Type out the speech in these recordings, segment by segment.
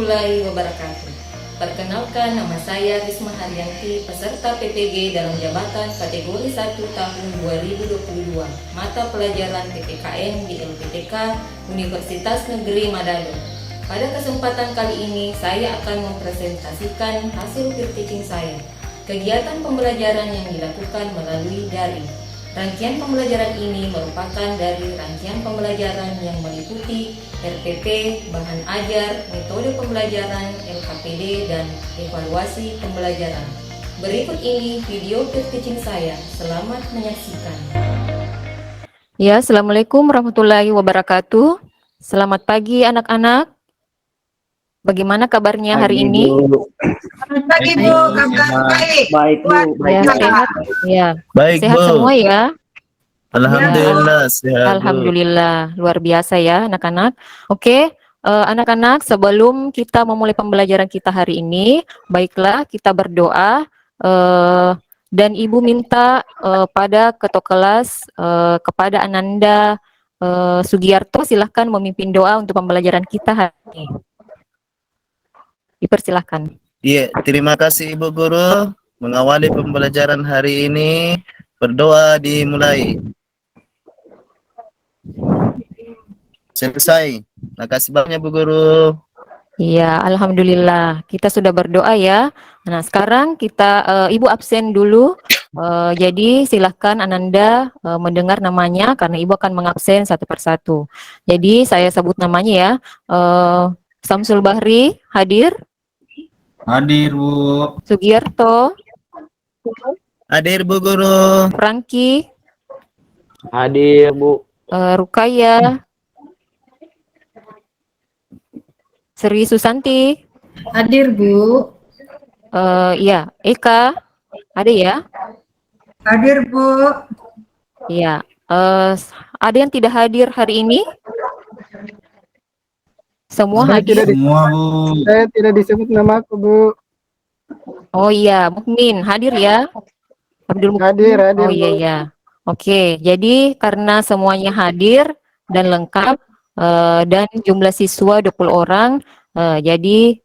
warahmatullahi wabarakatuh. Perkenalkan, nama saya Risma Haryanti, peserta PPG dalam jabatan kategori 1 tahun 2022, mata pelajaran PPKN di LPTK Universitas Negeri Manado. Pada kesempatan kali ini, saya akan mempresentasikan hasil peer teaching saya, kegiatan pembelajaran yang dilakukan melalui daring. Rangkaian pembelajaran ini merupakan dari rangkaian pembelajaran yang meliputi RPP, bahan ajar, metode pembelajaran, LKPD, dan evaluasi pembelajaran. Berikut ini video peer teaching saya. Selamat menyaksikan. Ya, Assalamualaikum warahmatullahi wabarakatuh. Selamat pagi anak-anak. Bagaimana kabarnya hari ini? Selamat pagi Bu, kabar baik. Baik Bu, Ya, sehat. Ya, Baik, sehat Bu. semua ya. Alhamdulillah, sehat, Bu. Alhamdulillah, luar biasa ya anak-anak. Oke, anak-anak, sebelum kita memulai pembelajaran kita hari ini, baiklah kita berdoa dan Ibu minta pada ketua kelas, kepada Ananda Sugiarto, silahkan memimpin doa untuk pembelajaran kita hari ini. Dipersilahkan. Iya, terima kasih Ibu Guru. Mengawali pembelajaran hari ini, berdoa dimulai. Selesai. Terima kasih banyak Bu Guru. Iya, alhamdulillah. Kita sudah berdoa ya. Nah, sekarang kita Ibu absen dulu. Jadi silahkan Ananda mendengar namanya karena Ibu akan mengabsen satu persatu. Jadi saya sebut namanya ya. Samsul Bahri hadir. Hadir Bu. Sugiarto, Hadir Bu Guru. Franky, hadir Bu. Rukaya, Sri Susanti, Hadir Bu. iya, Eka, ada ya? Hadir Bu. Iya. Ada yang tidak hadir hari ini? Semua hadir. Semua Bu. Saya tidak disebut nama aku Bu. Oh iya, Mukmin hadir ya? Abdul Mukmin. Hadir, Oh iya Bu. ya. Oke, jadi karena semuanya hadir dan lengkap dan jumlah siswa 20 orang, jadi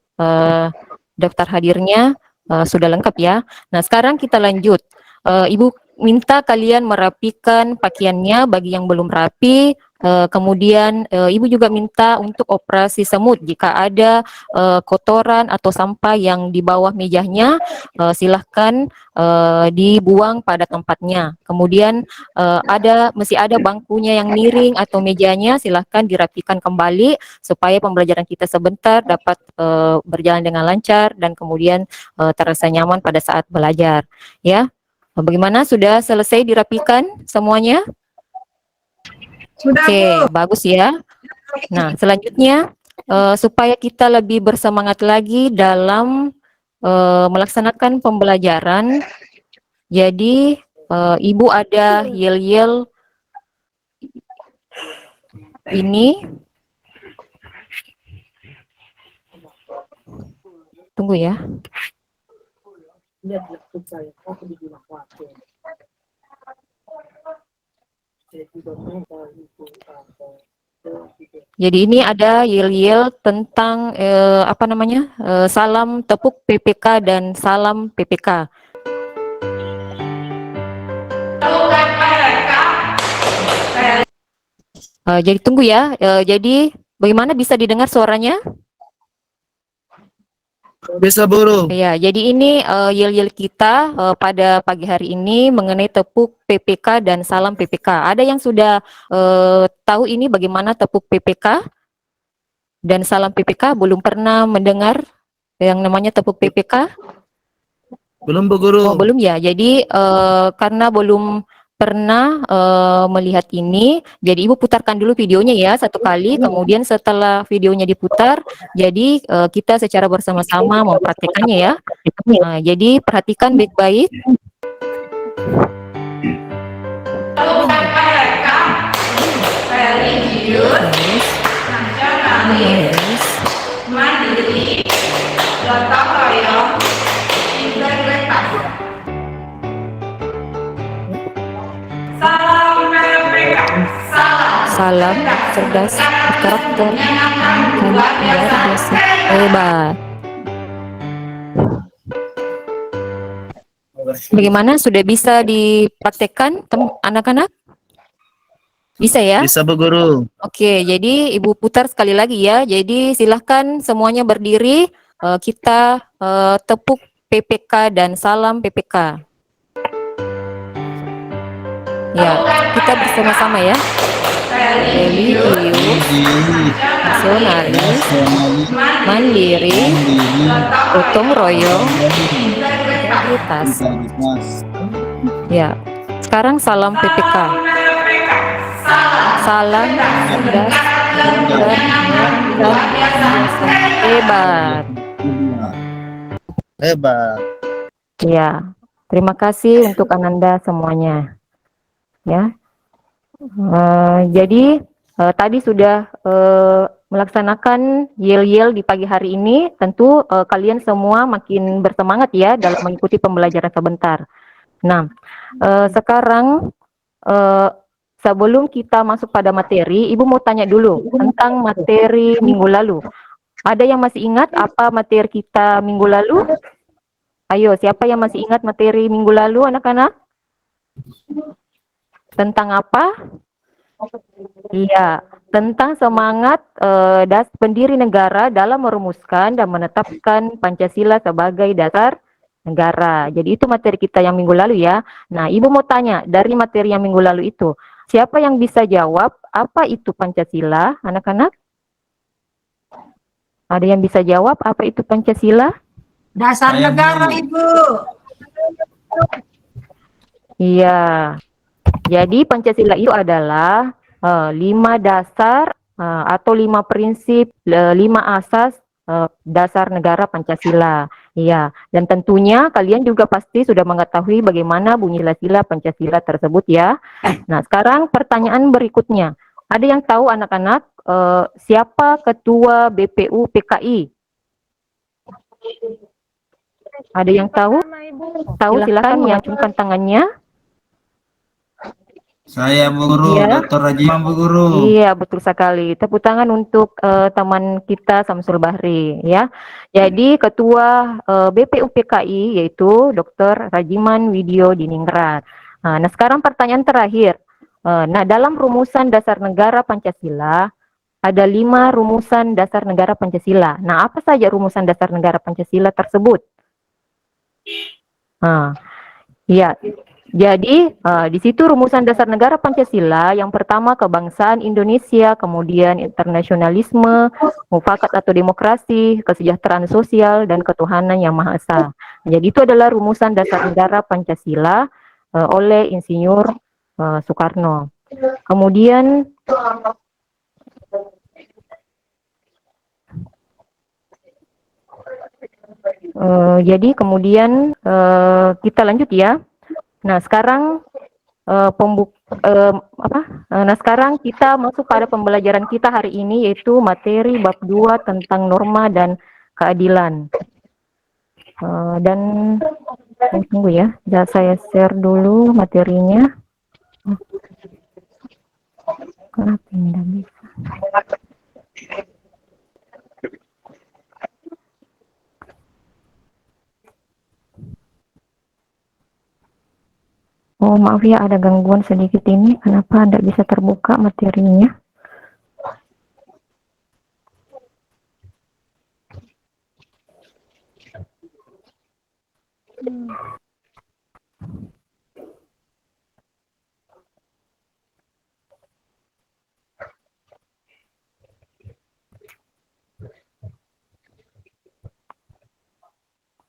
daftar hadirnya sudah lengkap ya. Nah, sekarang kita lanjut. Ibu minta kalian merapikan pakaiannya bagi yang belum rapi. Kemudian Ibu juga minta untuk operasi semut. Jika ada kotoran atau sampah yang di bawah mejanya, silahkan dibuang pada tempatnya. Kemudian masih ada bangkunya yang miring atau mejanya, silahkan dirapikan kembali supaya pembelajaran kita sebentar dapat berjalan dengan lancar dan kemudian terasa nyaman pada saat belajar. Ya, bagaimana? Sudah selesai dirapikan semuanya? Sudah Oke, Bu. bagus ya. Nah, selanjutnya supaya kita lebih bersemangat lagi dalam melaksanakan pembelajaran, jadi Ibu ada yel-yel ini. Tunggu ya. Jadi ini ada yel-yel tentang apa namanya, salam tepuk PPK dan salam PPK. Jadi tunggu ya. Jadi bagaimana, bisa didengar suaranya? Bisa Bu Guru. Ya, jadi ini yel-yel kita pada pagi hari ini mengenai tepuk PPK dan salam PPK. Ada yang sudah tahu ini bagaimana tepuk PPK dan salam PPK? Belum pernah mendengar yang namanya tepuk PPK? Belum Bu Guru. Oh, belum ya. Jadi karena belum pernah melihat ini, jadi Ibu putarkan dulu videonya ya satu kali, kemudian setelah videonya diputar, jadi kita secara bersama-sama mempraktekannya ya. Nah, jadi perhatikan baik-baik. Religius, nasionalis, mandiri, gotong royong, integritas. Salam PPK. Salam salam, cerdas, berkarakter, luar biasa, hebat. Bagaimana, sudah bisa dipraktekkan anak-anak? Bisa ya? Bisa Bu Guru. Oke, jadi Ibu putar sekali lagi ya. Jadi silahkan semuanya berdiri. Kita tepuk PPK dan salam PPK. Ya, kita bersama-sama ya. Religius, nasionalis, mandiri, gotong royong, integritas. Ya, sekarang salam PPK. Salam cerdas, pintar, hebat. Hebat. Ya, terima kasih untuk Ananda semuanya. Ya, jadi tadi sudah melaksanakan yel-yel di pagi hari ini. Tentu kalian semua makin bersemangat ya dalam mengikuti pembelajaran sebentar. Nah, sekarang sebelum kita masuk pada materi, Ibu mau tanya dulu tentang materi minggu lalu. Ada yang masih ingat apa materi kita minggu lalu? Ayo, siapa yang masih ingat materi minggu lalu, anak-anak? Tentang apa? Iya, tentang semangat pendiri negara dalam merumuskan dan menetapkan Pancasila sebagai dasar negara. Jadi itu materi kita yang minggu lalu ya. Nah, Ibu mau tanya, dari materi yang minggu lalu itu, siapa yang bisa jawab apa itu Pancasila, anak-anak? Ada yang bisa jawab apa itu Pancasila? Dasar negara, Ibu. Iya. Jadi Pancasila itu adalah 5 dasar atau 5 prinsip, 5 asas dasar negara Pancasila. Iya, dan tentunya kalian juga pasti sudah mengetahui bagaimana bunyi sila Pancasila tersebut ya. Nah, sekarang pertanyaan berikutnya. Ada yang tahu anak-anak siapa ketua BPU PKI? Ada yang tahu? Tahu, silakan mengacungkan tangannya. Saya Bu Guru, Iya. Dr. Rajiman Bu Guru. Iya, betul sekali. Tepuk tangan untuk teman kita Samsul Bahri ya. Jadi ketua BPU PKI yaitu Dr. Rajiman Widyo Diningrat. Nah, sekarang pertanyaan terakhir. Nah, dalam rumusan dasar negara Pancasila ada 5 rumusan dasar negara Pancasila. Nah, apa saja rumusan dasar negara Pancasila tersebut? Nah, iya. Jadi di situ rumusan dasar negara Pancasila yang pertama kebangsaan Indonesia, kemudian internasionalisme, mufakat atau demokrasi, kesejahteraan sosial dan ketuhanan yang Maha Esa. Jadi itu adalah rumusan dasar negara Pancasila oleh Insinyur Soekarno. Kemudian jadi kemudian kita lanjut ya. Nah, sekarang nah sekarang kita masuk pada pembelajaran kita hari ini yaitu materi bab 2 tentang norma dan keadilan. Dan tunggu ya, saya share dulu materinya. Kenapa tidak bisa? Oh, maaf ya, ada gangguan sedikit ini. Kenapa tidak bisa terbuka materinya?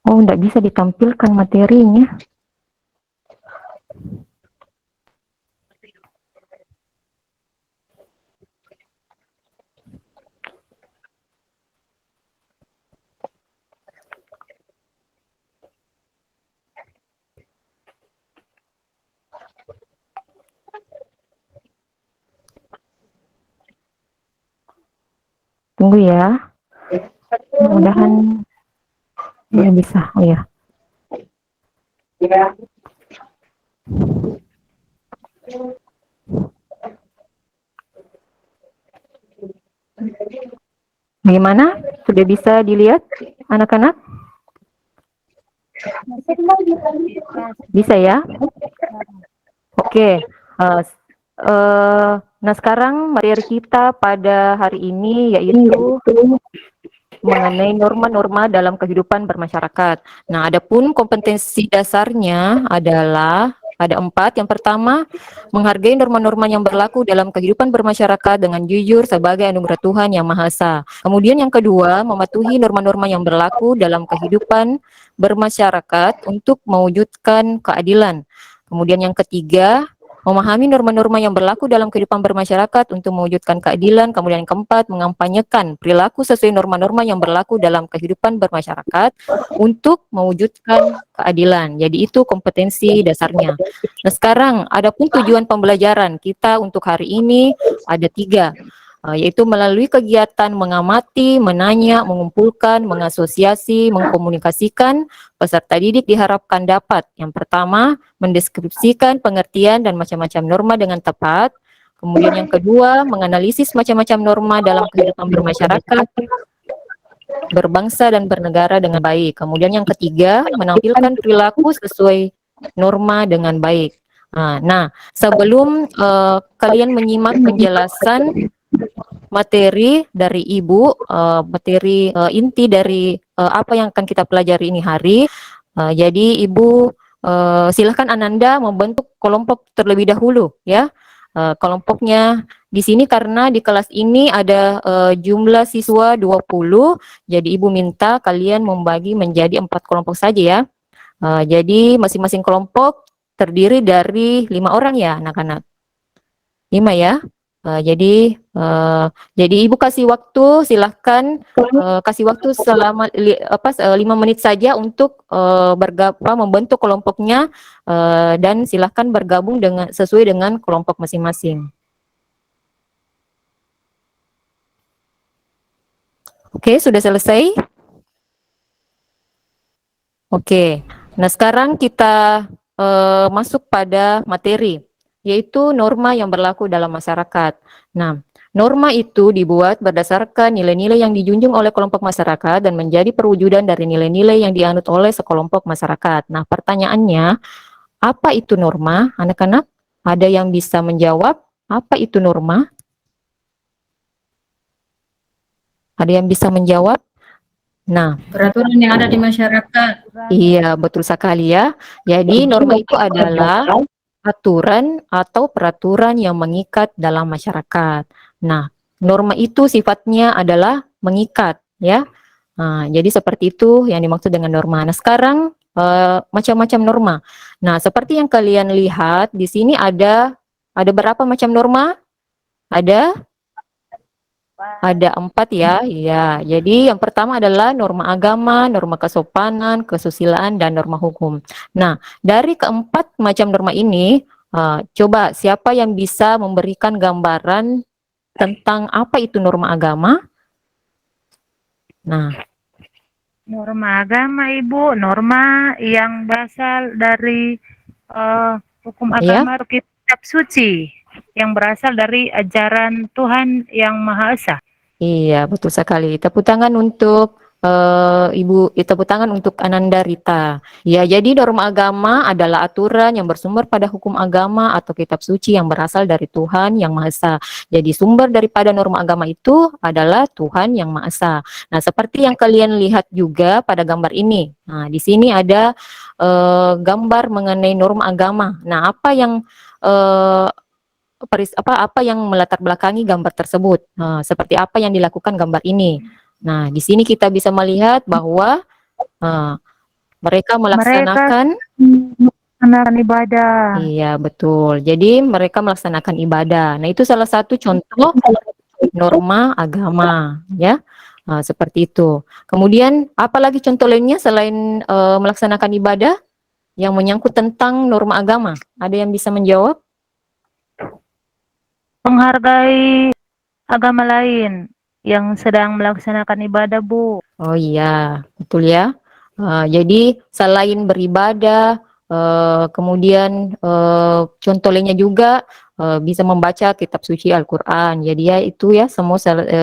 Oh, tidak bisa ditampilkan materinya. Tunggu ya. Mudah-mudahan ya bisa. Oh ya. Bagaimana? Sudah bisa dilihat anak-anak? Bisa ya? Oke. Nah sekarang materi kita pada hari ini yaitu mengenai norma-norma dalam kehidupan bermasyarakat. Nah, adapun kompetensi dasarnya adalah ada 4. Yang pertama, menghargai norma-norma yang berlaku dalam kehidupan bermasyarakat dengan jujur sebagai anugerah Tuhan Yang Maha Esa. Kemudian yang kedua, mematuhi norma-norma yang berlaku dalam kehidupan bermasyarakat untuk mewujudkan keadilan. Kemudian yang ketiga, memahami norma-norma yang berlaku dalam kehidupan bermasyarakat untuk mewujudkan keadilan. Kemudian yang keempat, mengampanyekan perilaku sesuai norma-norma yang berlaku dalam kehidupan bermasyarakat untuk mewujudkan keadilan. Jadi itu kompetensi dasarnya. Nah sekarang, adapun tujuan pembelajaran kita untuk hari ini ada 3. Yaitu melalui kegiatan mengamati, menanya, mengumpulkan, mengasosiasi, mengkomunikasikan, peserta didik diharapkan dapat yang pertama, mendeskripsikan pengertian dan macam-macam norma dengan tepat. Kemudian yang kedua, menganalisis macam-macam norma dalam kehidupan bermasyarakat, berbangsa dan bernegara dengan baik. Kemudian yang ketiga, menampilkan perilaku sesuai norma dengan baik. Nah, sebelum kalian menyimak penjelasan materi dari Ibu, materi inti dari apa yang akan kita pelajari ini hari. Jadi Ibu silahkan Ananda membentuk kelompok terlebih dahulu ya. Kelompoknya di sini karena di kelas ini ada jumlah siswa 20, jadi Ibu minta kalian membagi menjadi 4 kelompok saja ya. Jadi masing-masing kelompok terdiri dari 5 orang ya anak-anak. 5 ya. Jadi Ibu kasih waktu, silahkan kasih waktu selama 5 menit saja untuk membentuk kelompoknya dan silahkan bergabung dengan sesuai dengan kelompok masing-masing. Oke, sudah selesai? Oke, nah sekarang kita masuk pada materi, yaitu norma yang berlaku dalam masyarakat. Nah, norma itu dibuat berdasarkan nilai-nilai yang dijunjung oleh kelompok masyarakat dan menjadi perwujudan dari nilai-nilai yang dianut oleh sekelompok masyarakat. Nah, pertanyaannya, apa itu norma? Anak-anak, ada yang bisa menjawab apa itu norma? Ada yang bisa menjawab? Nah, Peraturan yang ada di masyarakat. iya, betul sekali ya. Jadi norma itu adalah aturan atau peraturan yang mengikat dalam masyarakat. Nah, norma itu sifatnya adalah mengikat ya. Nah, jadi seperti itu yang dimaksud dengan norma. Nah, sekarang macam-macam norma. Nah, seperti yang kalian lihat di sini ada berapa macam norma? Ada 4 ya, iya. Jadi yang pertama adalah norma agama, norma kesopanan, kesusilaan, dan norma hukum. Nah, dari keempat macam norma ini, coba siapa yang bisa memberikan gambaran tentang apa itu norma agama? Nah, Norma agama, Ibu, norma yang berasal dari hukum Iya. agama atau kitab suci yang berasal dari ajaran Tuhan Yang Maha Esa. iya, betul sekali. Tepuk tangan untuk Ibu, tepuk tangan untuk Ananda Rita. Ya, jadi norma agama adalah aturan yang bersumber pada hukum agama atau kitab suci yang berasal dari Tuhan Yang Maha Esa. Jadi sumber daripada norma agama itu adalah Tuhan Yang Maha Esa. Nah, seperti yang kalian lihat juga pada gambar ini. Nah, di sini ada gambar mengenai norma agama. Nah, apa yang apa yang melatar belakangi gambar tersebut? Seperti apa yang dilakukan gambar ini? Nah, di sini kita bisa melihat bahwa mereka melaksanakan Melaksanakan ibadah. iya, betul. Jadi mereka melaksanakan ibadah. Nah, itu salah satu contoh norma agama, ya. Seperti itu. Kemudian, apalagi contoh lainnya selain melaksanakan ibadah yang menyangkut tentang norma agama? Ada yang bisa menjawab? Menghargai agama lain yang sedang melaksanakan ibadah, Bu. Oh iya, betul ya. Jadi selain beribadah, kemudian contoh lainnya juga bisa membaca kitab suci Al-Quran. Jadi ya itu ya semua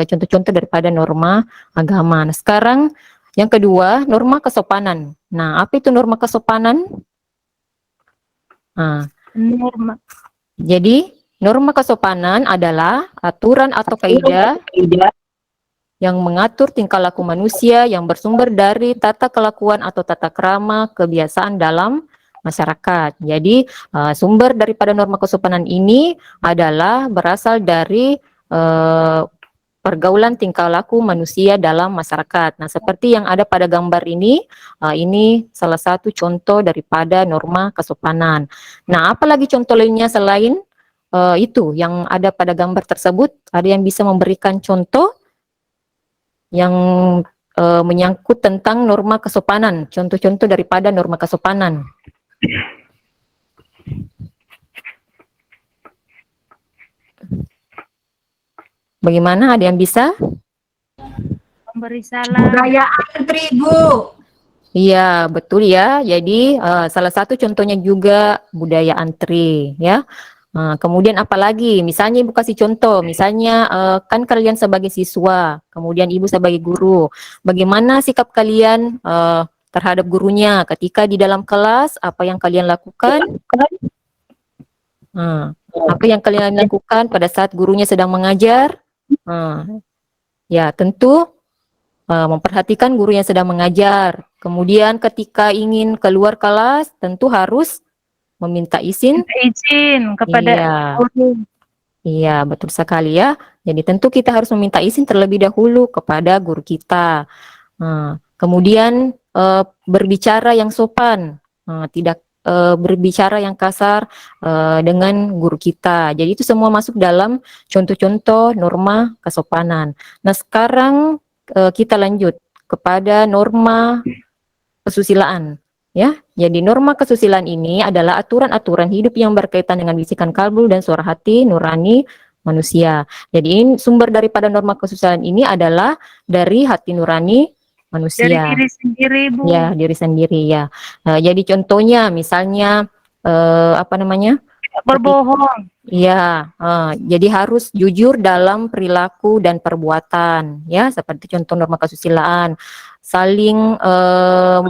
contoh-contoh daripada norma agama. Nah, sekarang yang kedua, norma kesopanan. Nah, apa itu norma kesopanan? Nah, Norma. jadi norma kesopanan adalah aturan atau kaidah yang mengatur tingkah laku manusia yang bersumber dari tata kelakuan atau tata krama kebiasaan dalam masyarakat. Jadi sumber daripada norma kesopanan ini adalah berasal dari pergaulan tingkah laku manusia dalam masyarakat. Nah, seperti yang ada pada gambar ini salah satu contoh daripada norma kesopanan. Nah, apalagi contoh lainnya selain itu yang ada pada gambar tersebut? Ada yang bisa memberikan contoh yang menyangkut tentang norma kesopanan, contoh-contoh daripada norma kesopanan. Bagaimana? Ada yang bisa? Memberi salam. Budaya antri, Bu. Iya, betul ya. Jadi salah satu contohnya juga budaya antri, ya. Kemudian apalagi, misalnya Ibu kasih contoh, misalnya kan kalian sebagai siswa, kemudian Ibu sebagai guru, bagaimana sikap kalian terhadap gurunya ketika di dalam kelas, apa yang kalian lakukan? Apa yang kalian lakukan pada saat gurunya sedang mengajar? Ya, tentu memperhatikan guru yang sedang mengajar. Kemudian ketika ingin keluar kelas, tentu harus meminta izin. Izin kepada guru. Iya, betul sekali ya. Jadi tentu kita harus meminta izin terlebih dahulu kepada guru kita. Kemudian berbicara yang sopan, tidak berbicara yang kasar dengan guru kita. Jadi itu semua masuk dalam contoh-contoh norma kesopanan. Nah, sekarang kita lanjut kepada norma kesusilaan. Ya, jadi norma kesusilaan ini adalah aturan-aturan hidup yang berkaitan dengan bisikan kalbu dan suara hati nurani manusia. Jadi ini sumber daripada norma kesusilaan ini adalah dari hati nurani manusia. Dari diri sendiri, Bu. Ya, diri sendiri ya. Jadi contohnya misalnya apa namanya? Berbohong. Iya, jadi harus jujur dalam perilaku dan perbuatan, ya, seperti contoh norma kesusilaan, saling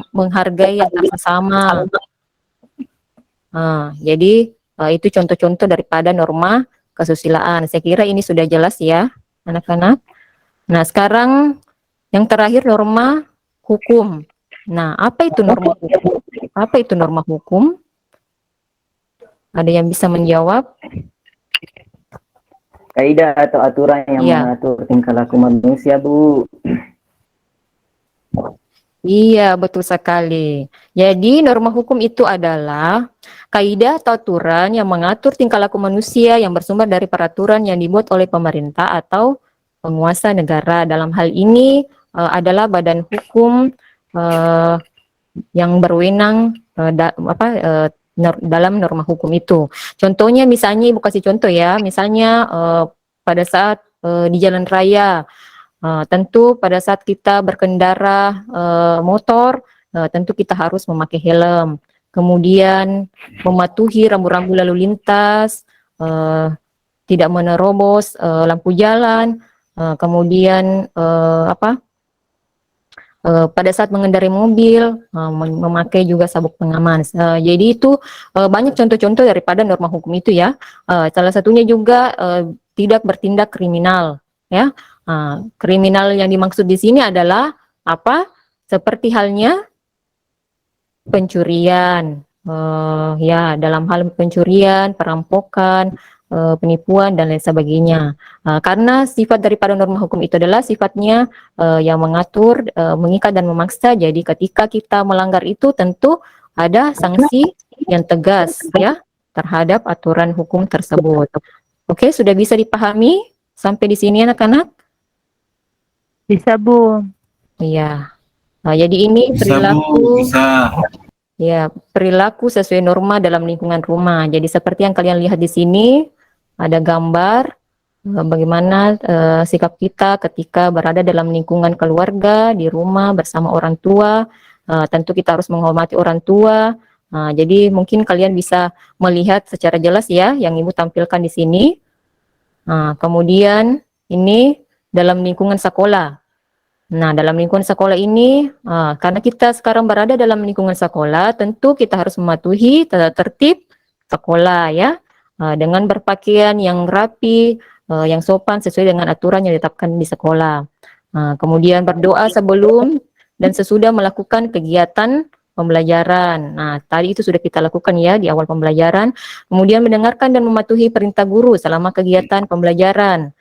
menghargai antar sesama. Jadi itu contoh-contoh daripada norma kesusilaan. Saya kira ini sudah jelas ya, anak-anak. Nah, sekarang yang terakhir norma hukum. Nah, apa itu norma hukum? Apa itu norma hukum? Ada yang bisa menjawab? Kaidah atau aturan yang mengatur tingkah laku manusia, Bu. Iya, betul sekali. Jadi norma hukum itu adalah kaidah atau aturan yang mengatur tingkah laku manusia yang bersumber dari peraturan yang dibuat oleh pemerintah atau penguasa negara. Dalam hal ini adalah badan hukum yang berwenang dalam norma hukum itu. Contohnya misalnya Ibu kasih contoh ya, misalnya pada saat di jalan raya, tentu pada saat kita berkendara motor, tentu kita harus memakai helm. Kemudian mematuhi rambu-rambu lalu lintas, tidak menerobos lampu jalan, kemudian pada saat mengendarai mobil, memakai juga sabuk pengaman. Jadi itu banyak contoh-contoh daripada norma hukum itu ya. Salah satunya juga tidak bertindak kriminal. Ya, kriminal yang dimaksud di sini adalah apa? Seperti halnya pencurian, ya dalam hal pencurian, perampokan, penipuan dan lain sebagainya. Karena sifat daripada norma hukum itu adalah sifatnya yang mengatur, mengikat dan memaksa. Jadi ketika kita melanggar itu tentu ada sanksi yang tegas ya terhadap aturan hukum tersebut. Oke, sudah bisa dipahami sampai di sini anak-anak? Bisa, Bu. Iya. Jadi ini Bisa, perilaku. Bu, bisa. Ya, perilaku sesuai norma dalam lingkungan rumah. Jadi seperti yang kalian lihat di sini, ada gambar bagaimana sikap kita ketika berada dalam lingkungan keluarga, di rumah bersama orang tua. Tentu kita harus menghormati orang tua, Jadi mungkin kalian bisa melihat secara jelas ya yang Ibu tampilkan di sini. Kemudian ini dalam lingkungan sekolah. Nah, dalam lingkungan sekolah ini, karena kita sekarang berada dalam lingkungan sekolah, tentu kita harus mematuhi tata tertib sekolah ya, dengan berpakaian yang rapi, yang sopan sesuai dengan aturan yang ditetapkan di sekolah. Kemudian berdoa sebelum dan sesudah melakukan kegiatan pembelajaran. Nah, tadi itu sudah kita lakukan ya di awal pembelajaran. Kemudian mendengarkan dan mematuhi perintah guru selama kegiatan pembelajaran.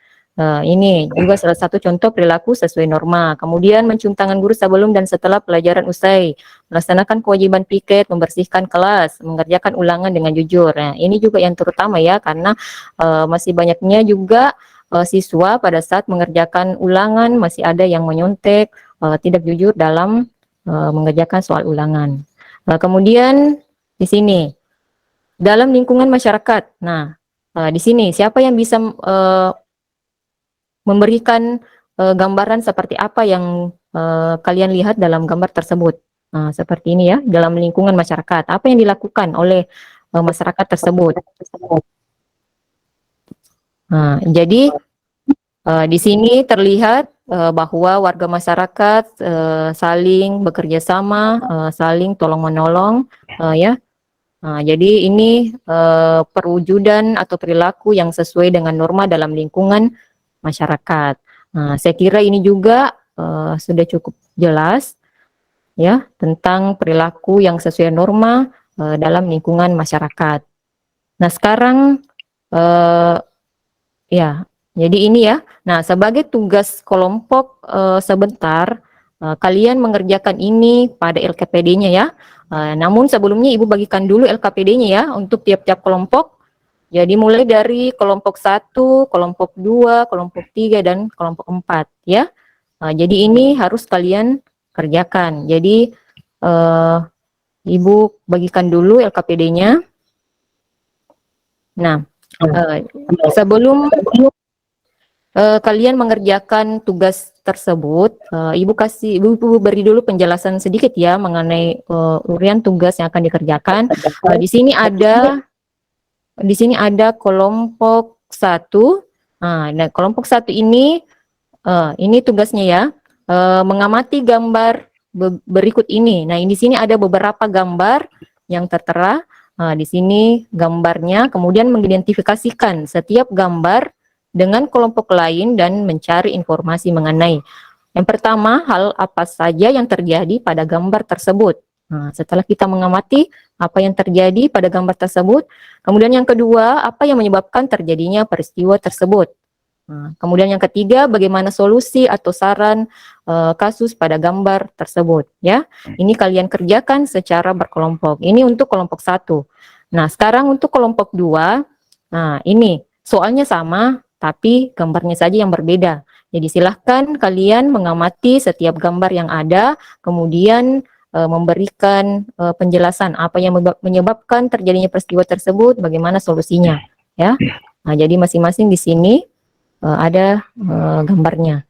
Ini juga salah satu contoh perilaku sesuai norma. Kemudian mencium tangan guru sebelum dan setelah pelajaran usai. Melaksanakan kewajiban piket, membersihkan kelas, mengerjakan ulangan dengan jujur. Nah, ini juga yang terutama ya, karena masih banyaknya juga siswa pada saat mengerjakan ulangan masih ada yang menyontek, tidak jujur dalam mengerjakan soal ulangan. Kemudian di sini dalam lingkungan masyarakat. Nah, di sini siapa yang bisa memberikan gambaran seperti apa yang kalian lihat dalam gambar tersebut? Seperti ini ya, dalam lingkungan masyarakat. Apa yang dilakukan oleh masyarakat tersebut? Jadi di sini terlihat bahwa warga masyarakat saling bekerja sama, saling tolong menolong, ya. Jadi ini perwujudan atau perilaku yang sesuai dengan norma dalam lingkungan masyarakat. Saya kira ini juga sudah cukup jelas, ya, tentang perilaku yang sesuai norma dalam lingkungan masyarakat. Nah, sekarang ya. Jadi ini ya, nah sebagai tugas kelompok sebentar, kalian mengerjakan ini pada LKPD-nya ya. Namun sebelumnya Ibu bagikan dulu LKPD-nya ya untuk tiap-tiap kelompok. Jadi mulai dari kelompok 1, kelompok 2, kelompok 3, dan kelompok 4 ya. Jadi ini harus kalian kerjakan. Jadi Ibu bagikan dulu LKPD-nya. Nah, sebelum kalian mengerjakan tugas tersebut, Ibu beri dulu penjelasan sedikit ya mengenai urian tugas yang akan dikerjakan. Di sini ada kelompok 1. Nah, kelompok 1 ini tugasnya ya, mengamati gambar berikut ini. Nah, di sini ada beberapa gambar yang tertera. Di sini gambarnya, kemudian mengidentifikasikan setiap gambar dengan kelompok lain dan mencari informasi mengenai. Yang pertama, hal apa saja yang terjadi pada gambar tersebut. Setelah kita mengamati apa yang terjadi pada gambar tersebut, kemudian yang kedua, apa yang menyebabkan terjadinya peristiwa tersebut. Kemudian yang ketiga, bagaimana solusi atau saran kasus pada gambar tersebut. Ya, ini kalian kerjakan secara berkelompok. Ini untuk kelompok 1. Nah, sekarang untuk kelompok 2, nah ini soalnya sama, tapi gambarnya saja yang berbeda. Jadi silahkan kalian mengamati setiap gambar yang ada, kemudian memberikan penjelasan apa yang menyebabkan terjadinya peristiwa tersebut, bagaimana solusinya. Ya, nah, jadi masing-masing di sini ada gambarnya.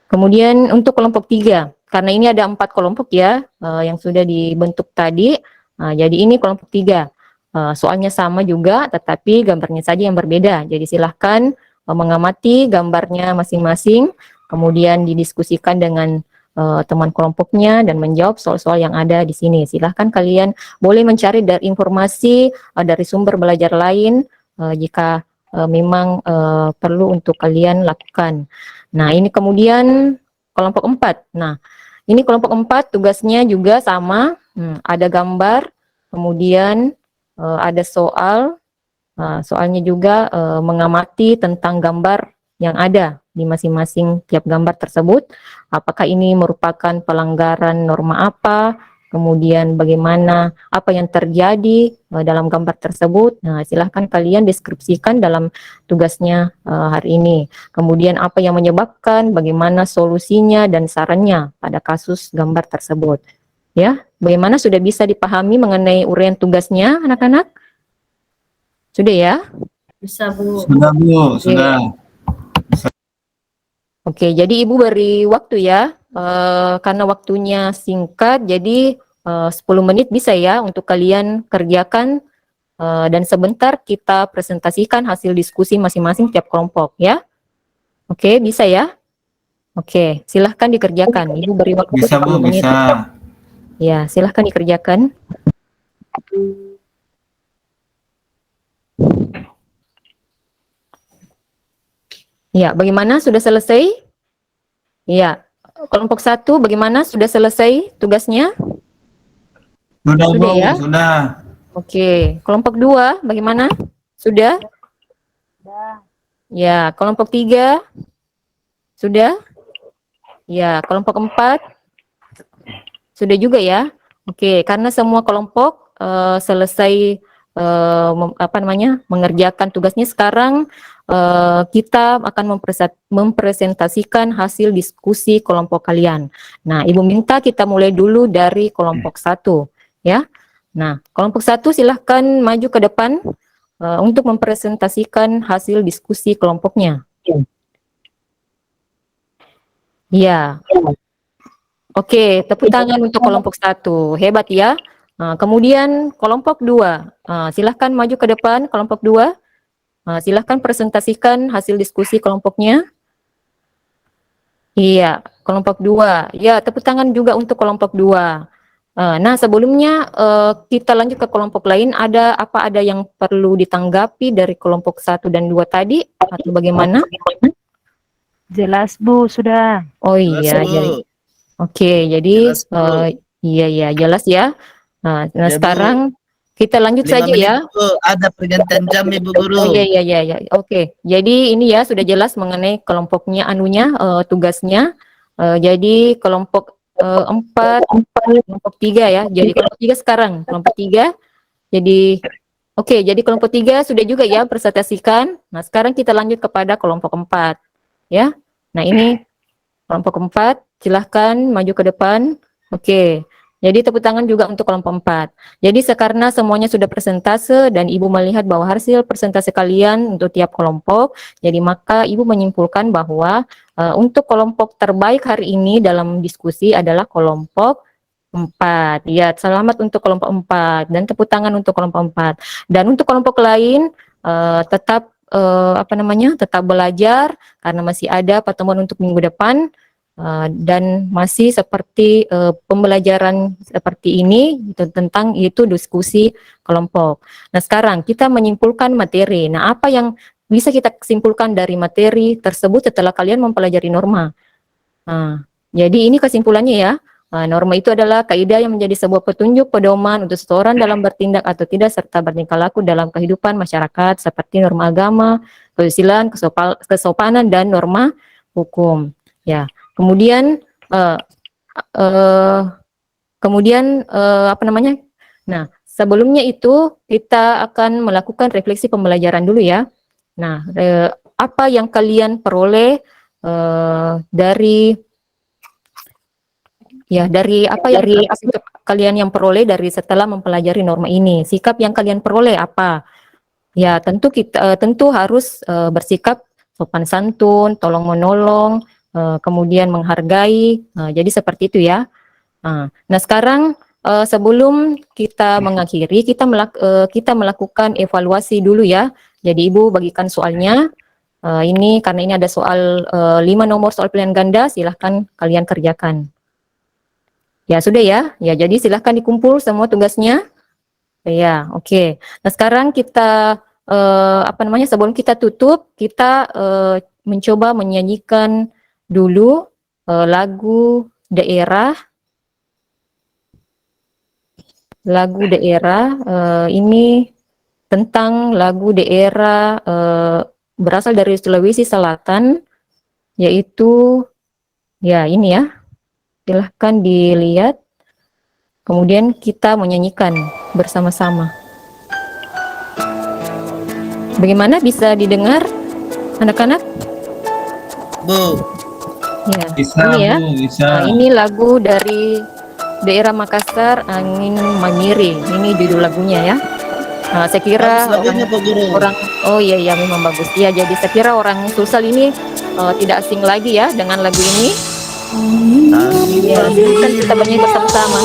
Kemudian untuk kelompok 3, karena ini ada 4 kelompok ya yang sudah dibentuk tadi. Jadi ini kelompok 3. Soalnya sama juga, tetapi gambarnya saja yang berbeda. Jadi silahkan mengamati gambarnya masing-masing, kemudian didiskusikan dengan teman kelompoknya dan menjawab soal-soal yang ada di sini. Silahkan kalian boleh mencari dari informasi dari sumber belajar lain jika memang perlu untuk kalian lakukan. Nah, ini kemudian kelompok 4. Nah, ini kelompok 4 tugasnya juga sama, ada gambar, kemudian ada soal. Soalnya juga mengamati tentang gambar yang ada di masing-masing tiap gambar tersebut. Apakah ini merupakan pelanggaran norma apa, kemudian bagaimana, apa yang terjadi dalam gambar tersebut. Nah, silahkan kalian deskripsikan dalam tugasnya hari ini. Kemudian apa yang menyebabkan, bagaimana solusinya dan sarannya pada kasus gambar tersebut. Ya, bagaimana, sudah bisa dipahami mengenai uraian tugasnya, anak-anak? Sudah ya? Bisa, Bu. Sudah, Bu. Sudah. Oke, jadi Ibu beri waktu ya, karena waktunya singkat, jadi 10 menit bisa ya untuk kalian kerjakan, dan sebentar kita presentasikan hasil diskusi masing-masing tiap kelompok ya. Oke, bisa ya? Oke, silahkan dikerjakan. Ibu beri waktu Bisa 10 Bu, menit. bisa. Ya, silahkan dikerjakan. Ya, bagaimana? Sudah selesai? Ya, kelompok 1 bagaimana? Sudah selesai tugasnya? Sudah Sudah Bu, ya? sudah. Oke, kelompok 2 bagaimana? Sudah? Ya, kelompok 3 sudah? Ya, kelompok 4 sudah juga ya? Oke, karena semua kelompok selesai mengerjakan tugasnya, sekarang kita akan mempresentasikan hasil diskusi kelompok kalian. Nah, Ibu minta kita mulai dulu dari kelompok 1 ya. Nah, kelompok 1 silahkan maju ke depan untuk mempresentasikan hasil diskusi kelompoknya. Ya. Oke, tepuk tangan untuk kelompok 1. Hebat ya. Kemudian kelompok 2. Silahkan maju ke depan kelompok 2. Silahkan presentasikan hasil diskusi kelompoknya. Iya, kelompok 2. Ya, tepuk tangan juga untuk kelompok 2. Nah, sebelumnya kita lanjut ke kelompok lain. Ada yang perlu ditanggapi dari kelompok 1 dan 2 tadi atau bagaimana? Jelas Bu, sudah. Oh Jelas, iya, Bu. jadi oke, jadi Jelas, Bu. iya jelas ya. Nah, Ya, Bu. sekarang kita lanjut 5 saja menit, ya. Bu. Ada pergantian jam, Ibu Guru. Oh iya. Oke. Jadi ini ya sudah jelas mengenai kelompoknya tugasnya. Jadi kelompok 4, kelompok 3 ya. Jadi kelompok 3 sekarang, kelompok 3. Jadi oke, jadi kelompok 3 sudah juga ya presentasikan. Nah, sekarang kita lanjut kepada kelompok 4 ya. Nah, ini kelompok 4, silahkan maju ke depan. Oke. Jadi tepuk tangan juga untuk kelompok 4. Jadi karena semuanya sudah persentase dan Ibu melihat bahwa hasil persentase kalian untuk tiap kelompok, jadi maka Ibu menyimpulkan bahwa untuk kelompok terbaik hari ini dalam diskusi adalah kelompok 4. Ya, selamat untuk kelompok 4 dan tepuk tangan untuk kelompok 4. Dan untuk kelompok lain tetap tetap belajar karena masih ada pertemuan untuk minggu depan. Dan masih seperti pembelajaran seperti ini tentang itu diskusi kelompok. Nah, sekarang kita menyimpulkan materi. Nah, apa yang bisa kita simpulkan dari materi tersebut setelah kalian mempelajari norma? Nah, jadi ini kesimpulannya ya. Norma itu adalah kaidah yang menjadi sebuah petunjuk pedoman untuk seseorang dalam bertindak atau tidak serta bertingkah laku dalam kehidupan masyarakat seperti norma agama, kesusilaan, kesopanan dan norma hukum. Ya. Kemudian Nah, sebelumnya itu kita akan melakukan refleksi pembelajaran dulu ya. Nah, apa yang kalian peroleh dari sikap kalian yang peroleh dari setelah mempelajari norma ini? Sikap yang kalian peroleh apa? Ya, tentu harus bersikap sopan santun, tolong menolong, kemudian menghargai, jadi seperti itu ya. Nah, sekarang sebelum kita mengakhiri, kita melakukan evaluasi dulu ya. Jadi Ibu bagikan soalnya. Karena ini ada soal 5 nomor soal pilihan ganda, silahkan kalian kerjakan. Ya sudah ya. Ya, jadi silahkan dikumpul semua tugasnya. Ya, oke. Nah, sekarang kita sebelum kita tutup, kita mencoba menyanyikan dulu lagu daerah ini tentang lagu daerah berasal dari Sulawesi Selatan, yaitu ya ini ya, silahkan dilihat, kemudian kita menyanyikan bersama-sama. Bagaimana, bisa didengar anak-anak? Bu. Bisa, ini ya. Bu, bisa. Nah, ini lagu dari daerah Makassar, Angin Mamiri. Ini judul lagunya ya. Nah, saya kira oh iya memang bagus. Ya, jadi saya kira orang Sulsel ini tidak asing lagi ya dengan lagu ini. Ya, kan kita bernyanyi bersama-sama.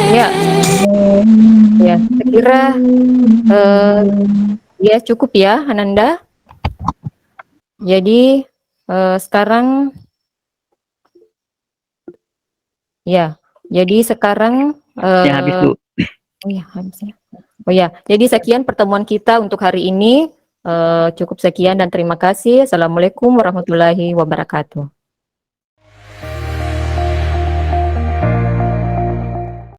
Ya, ya, saya kira ya cukup ya, Ananda. Jadi sekarang ya, jadi sekarang Ya habis Bu. oh ya, habis ya. Oh ya, jadi sekian pertemuan kita untuk hari ini. Cukup sekian dan terima kasih. Assalamualaikum warahmatullahi wabarakatuh.